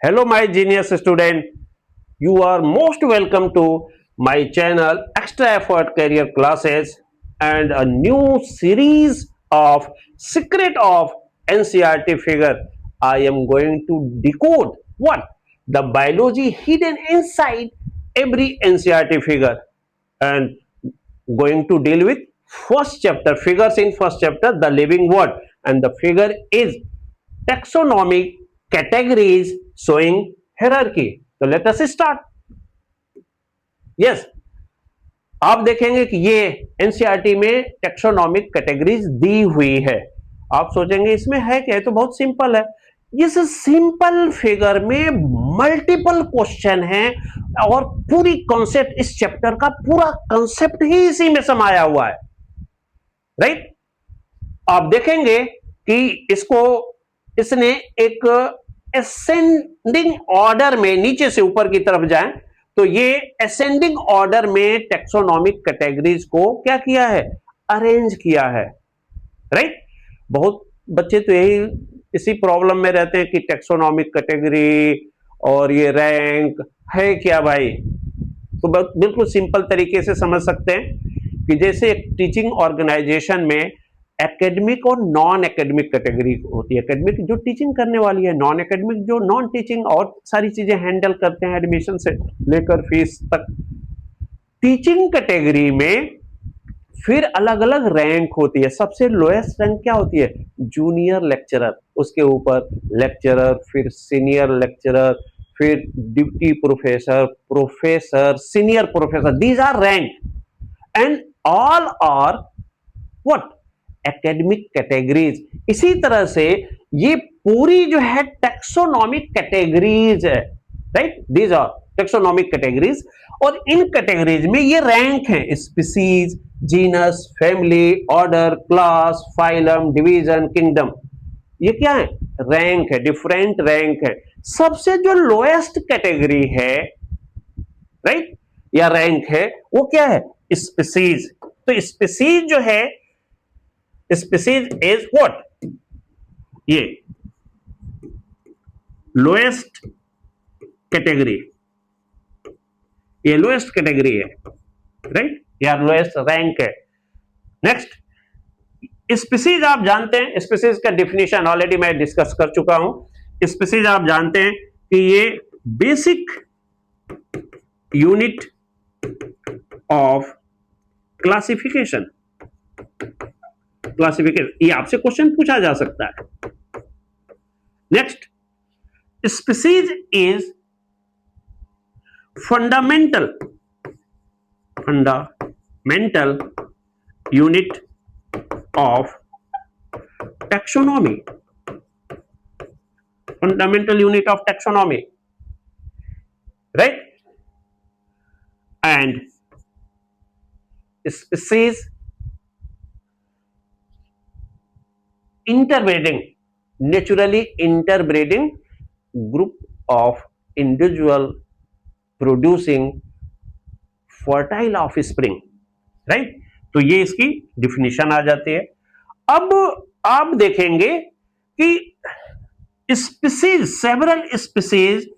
Hello, my genius student. You are most welcome to my channel Extra Effort Career Classes and a new series of Secret of NCRT Figure. I am going to decode what the biology hidden inside every NCRT figure and going to deal with first chapter figures in first chapter the living world, and the figure is taxonomic categories showing hierarchy. So let us start. Yes, आप देखेंगे कि ये NCERT में taxonomic categories दी हुई है. आप सोचेंगे इसमें है क्या, तो बहुत सिंपल है. इस सिंपल फिगर में मल्टीपल क्वेश्चन है और पूरी कॉन्सेप्ट, इस चैप्टर का पूरा कॉन्सेप्ट ही इसी में समाया हुआ है. राइट? आप देखेंगे कि इसने एक असेंडिंग ऑर्डर में, नीचे से ऊपर की तरफ जाएं तो ये असेंडिंग ऑर्डर में टेक्सोनॉमिक कैटेगरीज को क्या किया है, अरेंज किया है. राइट? बहुत बच्चे तो इसी प्रॉब्लम में रहते हैं कि टेक्सोनॉमिक कैटेगरी और ये रैंक है क्या भाई. तो बिल्कुल सिंपल तरीके से समझ सकते हैं कि जैसे एक टीचिंग ऑर्गेनाइजेशन में एकेडमिक और नॉन एकेडमिक कैटेगरी होती है. एकेडमिक जो टीचिंग करने वाली है, नॉन एकेडमिक जो नॉन टीचिंग और सारी चीजें हैंडल करते हैं, एडमिशन से लेकर फीस तक. टीचिंग कैटेगरी में फिर अलग अलग रैंक होती है. सबसे लोएस्ट रैंक क्या होती है, जूनियर लेक्चरर, उसके ऊपर लेक्चरर, फिर सीनियर लेक्चरर, फिर deputy professor, professor, senior professor. These are rank and all are what, academic categories. इसी तरह से ये पूरी जो है टैक्सोनॉमिक कैटेगरीज है. Right? These are taxonomic categories. और इन कैटेगरीज में ये रैंक है, species, genus, family, order, class, phylum, division, kingdom. ये क्या है, रैंक है, डिफरेंट रैंक है. सबसे जो लोएस्ट कैटेगरी है, राइट, या रैंक है, वो क्या है, स्पीसीज. तो स्पीसीज जो है, स्पीसीज इज व्हाट, ये लोएस्ट कैटेगरी, ये लोएस्ट कैटेगरी है. राइट? या लोएस्ट रैंक है. नेक्स्ट, स्पीसीज आप जानते हैं, स्पीसीज का डिफिनेशन ऑलरेडी मैं डिस्कस कर चुका हूं. स्पीसीज आप जानते हैं कि ये बेसिक यूनिट ऑफ क्लासिफिकेशन, ये आपसे क्वेश्चन पूछा जा सकता है. Next, species is fundamental unit of taxonomy, fundamental unit of taxonomy. Right? And species interbreeding, naturally interbreeding group of individual producing fertile offspring. Right? तो ये इसकी डिफिनेशन आ जाती है. अब आप देखेंगे कि species, several species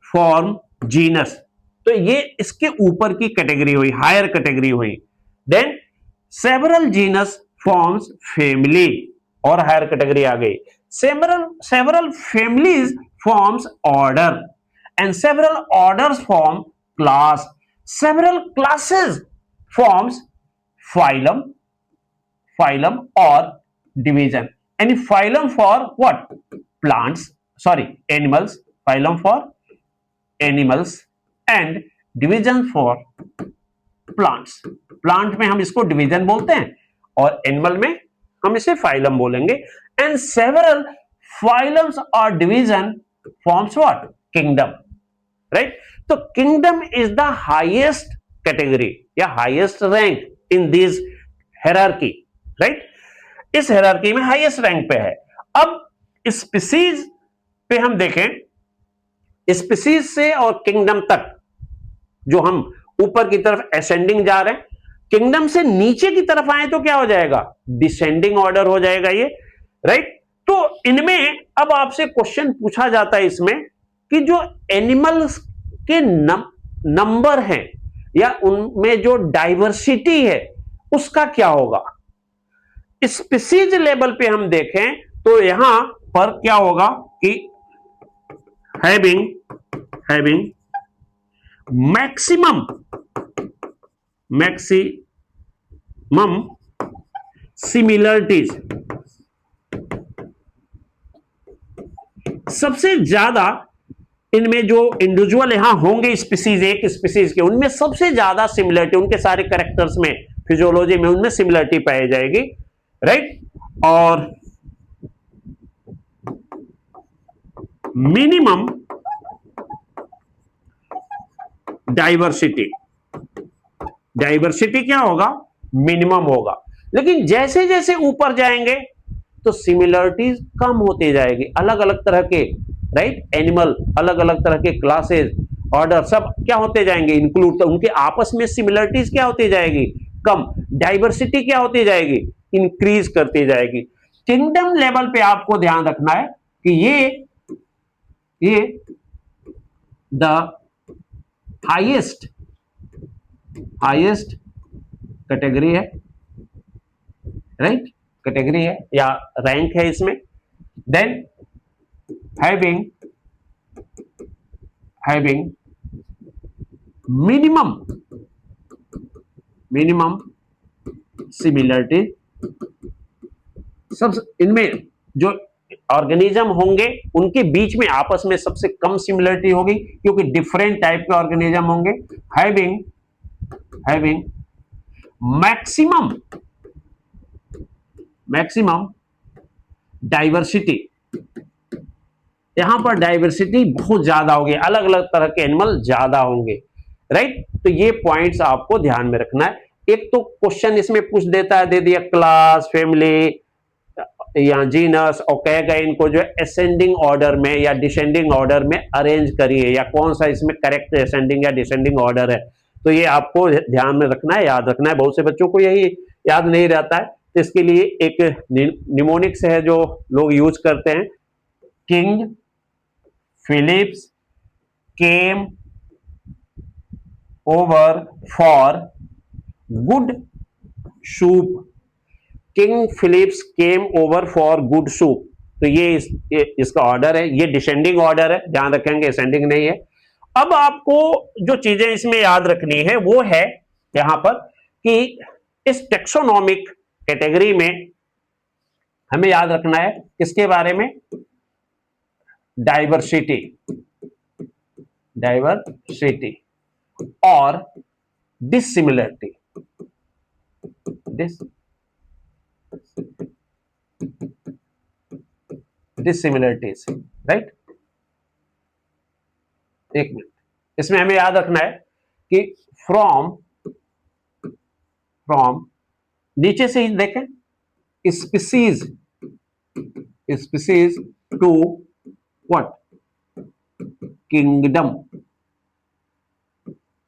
form genus. तो ये इसके ऊपर की कैटेगरी हुई, हायर कैटेगरी हुई. Then several genus forms family, और हायर कैटेगरी आ गई. Several families forms order, and several orders form class. Several classes forms phylum और division. And phylum for what, plants, sorry animals, phylum for animals and division for plants. Plant में हम इसको division बोलते हैं और animal में हम इसे फाइलम बोलेंगे. एंड सेवरल फाइलम्स और division forms what, kingdom. Right? तो kingdom is the highest category या highest rank in this hierarchy. Right? इस हायरार्की में हाईएस्ट रैंक पे है. अब स्पीसीज पे हम देखें, स्पीसीज से और किंगडम तक जो हम ऊपर की तरफ असेंडिंग जा रहे हैं, किंगडम से नीचे की तरफ आए तो क्या हो जाएगा, डिसेंडिंग ऑर्डर हो जाएगा ये. राइट? तो इनमें अब आपसे क्वेश्चन पूछा जाता है इसमें कि जो एनिमल्स के नंबर हैं या उनमें जो डाइवर्सिटी है उसका क्या होगा। स्पीसीज लेवल पे हम देखें तो यहां पर क्या होगा कि हैविंग मैक्सिमम सिमिलरिटीज, सबसे ज्यादा इनमें जो इंडिविजुअल यहां होंगे स्पीसीज, एक स्पीसीज के, उनमें सबसे ज्यादा सिमिलरिटी, उनके सारे कैरेक्टर्स में, फिजियोलॉजी में उनमें सिमिलरिटी पाई जाएगी, राइट। और मिनिमम डाइवर्सिटी क्या होगा, मिनिमम होगा। लेकिन जैसे जैसे ऊपर जाएंगे तो सिमिलरिटीज कम होते जाएगी, अलग अलग तरह के, राइट, एनिमल, अलग अलग तरह के क्लासेस, ऑर्डर, सब क्या होते जाएंगे, इंक्लूड, तो उनके आपस में सिमिलरिटीज क्या होती जाएगी, कम, डाइवर्सिटी क्या होती जाएगी, इंक्रीज करती जाएगी। किंगडम लेवल पे आपको ध्यान रखना है कि ये द हाईएस्ट कैटेगरी है, राइट, कैटेगरी है या रैंक है इसमें। देन हैविंग मिनिमम सिमिलरिटी, सब इनमें जो ऑर्गेनिज्म होंगे उनके बीच में आपस में सबसे कम सिमिलरिटी होगी क्योंकि डिफरेंट टाइप के ऑर्गेनिज्म होंगे। हैविंग मैक्सिमम डाइवर्सिटी, यहां पर डाइवर्सिटी बहुत ज्यादा होगी, अलग अलग तरह के एनिमल ज्यादा होंगे, राइट। तो ये पॉइंट्स आपको ध्यान में रखना है। एक तो क्वेश्चन इसमें पूछ देता है, दे दिया क्लास, फैमिली या जीनस, और कहेगा इनको जो है असेंडिंग ऑर्डर में या डिसेंडिंग ऑर्डर में अरेंज करिए, या कौन सा इसमें करेक्ट असेंडिंग या डिसेंडिंग ऑर्डर है। तो ये आपको ध्यान में रखना है, याद रखना है। बहुत से बच्चों को यही याद नहीं रहता है, तो इसके लिए एक निमोनिक्स है जो लोग यूज करते हैं, king Philips came over for good soup, king Philips came over for good soup. तो ये इसका ऑर्डर है, ये डिसेंडिंग ऑर्डर है, ध्यान रखेंगे, असेंडिंग नहीं है। अब आपको जो चीजें इसमें याद रखनी है वो है यहां पर कि इस टेक्सोनॉमिक कैटेगरी में हमें याद रखना है किसके बारे में, डाइवर्सिटी और डिसिमिलरिटी, डिसिमिलरिटीज, राइट। एक मिनट, इसमें हमें याद रखना है कि फ्रॉम नीचे से ही देखें, species to what, kingdom,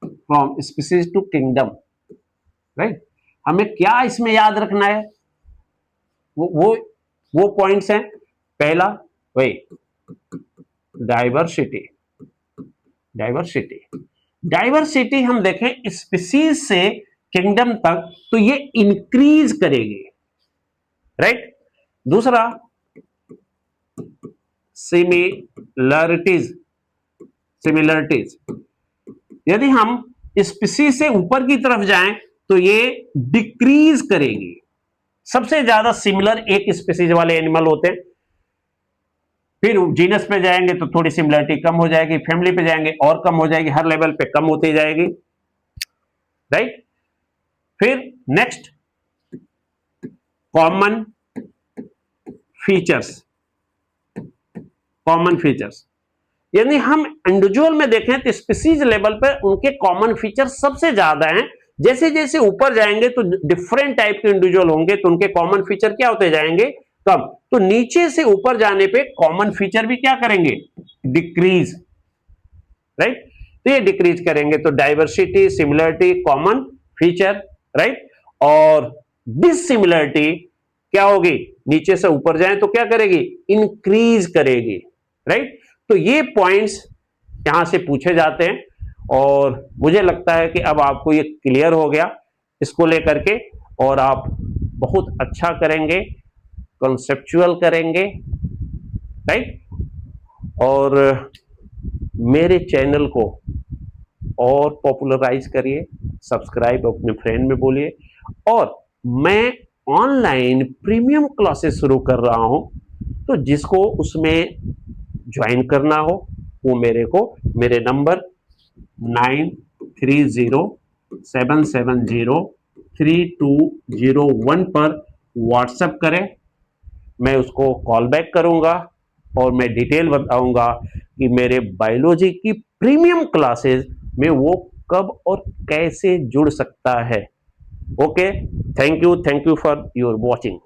from species to kingdom, right. हमें क्या इसमें याद रखना है, वो पॉइंट्स हैं। पहला वही डाइवर्सिटी हम देखें स्पीसीज से किंगडम तक तो ये इंक्रीज करेगी, राइट। दूसरा सिमिलरिटीज, यदि हम स्पीसीज से ऊपर की तरफ जाएं तो ये डिक्रीज करेगी। सबसे ज्यादा सिमिलर एक स्पीसीज वाले एनिमल होते हैं, फिर जीनस पे जाएंगे तो थोड़ी सिमिलरिटी कम हो जाएगी, फैमिली पे जाएंगे और कम हो जाएगी, हर लेवल पे कम होती जाएगी, राइट। फिर नेक्स्ट कॉमन फीचर्स, यानी हम इंडिविजुअल में देखें तो स्पीसीज लेवल पे उनके कॉमन फीचर सबसे ज्यादा हैं। जैसे जैसे ऊपर जाएंगे तो डिफरेंट टाइप के इंडिविजुअल होंगे तो उनके कॉमन फीचर क्या होते जाएंगे, कम। तो नीचे से ऊपर जाने पे कॉमन फीचर भी क्या करेंगे, डिक्रीज, राइट। तो ये डिक्रीज करेंगे, तो diversity, similarity, common feature, right. और डिसिमिलरिटी क्या होगी, नीचे से ऊपर जाए तो क्या करेगी, इंक्रीज करेगी, राइट। तो ये पॉइंट्स यहाँ से पूछे जाते हैं। और मुझे लगता है कि अब आपको ये क्लियर हो गया इसको लेकर के, और आप बहुत अच्छा करेंगे, कंसेप्चुअल करेंगे, राइट। और मेरे चैनल को और पॉपुलराइज करिए, सब्सक्राइब अपने फ्रेंड में बोलिए। और मैं ऑनलाइन प्रीमियम क्लासेस शुरू कर रहा हूं, तो जिसको उसमें ज्वाइन करना हो वो मेरे नंबर 9307703201 पर व्हाट्सएप करें। मैं उसको कॉल बैक करूंगा और मैं डिटेल बताऊंगा कि मेरे बायोलॉजी की प्रीमियम क्लासेस में वो कब और कैसे जुड़ सकता है। Okay, thank you for your watching.